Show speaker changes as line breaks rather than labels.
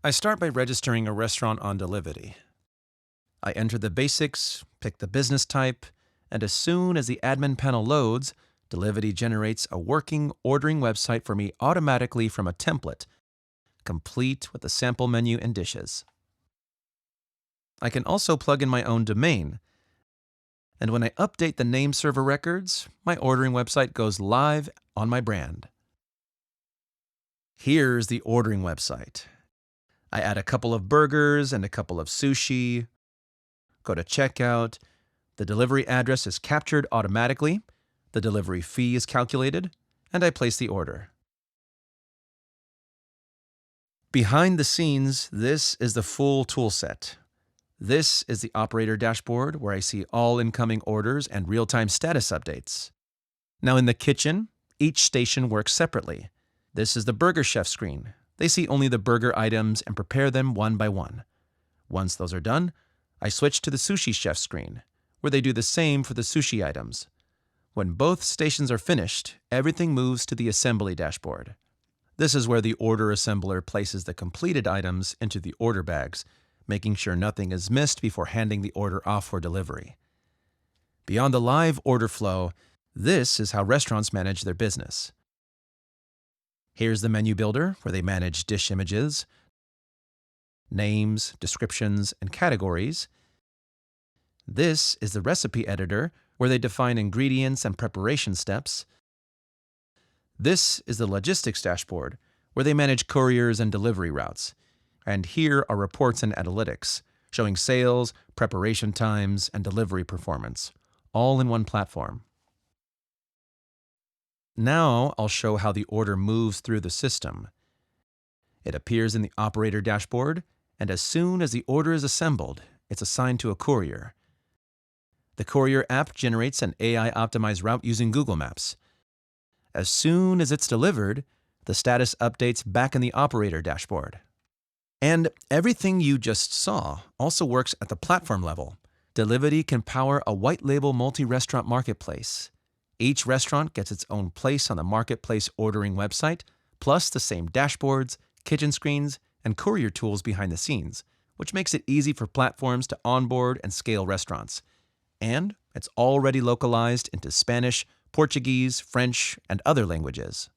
I start by registering a restaurant on Delivety. I enter the basics, pick the business type, and as soon as the admin panel loads, Delivety generates a working ordering website for me automatically from a template, complete with the sample menu and dishes. I can also plug in my own domain, and when I update the name server records, my ordering website goes live on my brand. Here's the ordering website. I add a couple of burgers and a couple of sushi, go to checkout, the delivery address is captured automatically, the delivery fee is calculated, and I place the order. Behind the scenes, this is the full toolset. This is the operator dashboard where I see all incoming orders and real-time status updates. Now in the kitchen, each station works separately. This is the burger chef screen. They see only the burger items and prepare them one by one. Once those are done, I switch to the sushi chef screen, where they do the same for the sushi items. When both stations are finished, everything moves to the assembly dashboard. This is where the order assembler places the completed items into the order bags, making sure nothing is missed before handing the order off for delivery. Beyond the live order flow, this is how restaurants manage their business. Here's the menu builder, where they manage dish images, names, descriptions, and categories. This is the recipe editor, where they define ingredients and preparation steps. This is the logistics dashboard, where they manage couriers and delivery routes. And here are reports and analytics, showing sales, preparation times, and delivery performance, all in one platform. Now I'll show how the order moves through the system. It appears in the operator dashboard, and as soon as the order is assembled, it's assigned to a courier. The courier app generates an AI-optimized route using Google Maps. As soon as it's delivered, the status updates back in the operator dashboard. And everything you just saw also works at the platform level. Delivety can power a white-label multi-restaurant marketplace. Each restaurant gets its own place on the marketplace ordering website, plus the same dashboards, kitchen screens, and courier tools behind the scenes, which makes it easy for platforms to onboard and scale restaurants. And it's already localized into Spanish, Portuguese, French, and other languages.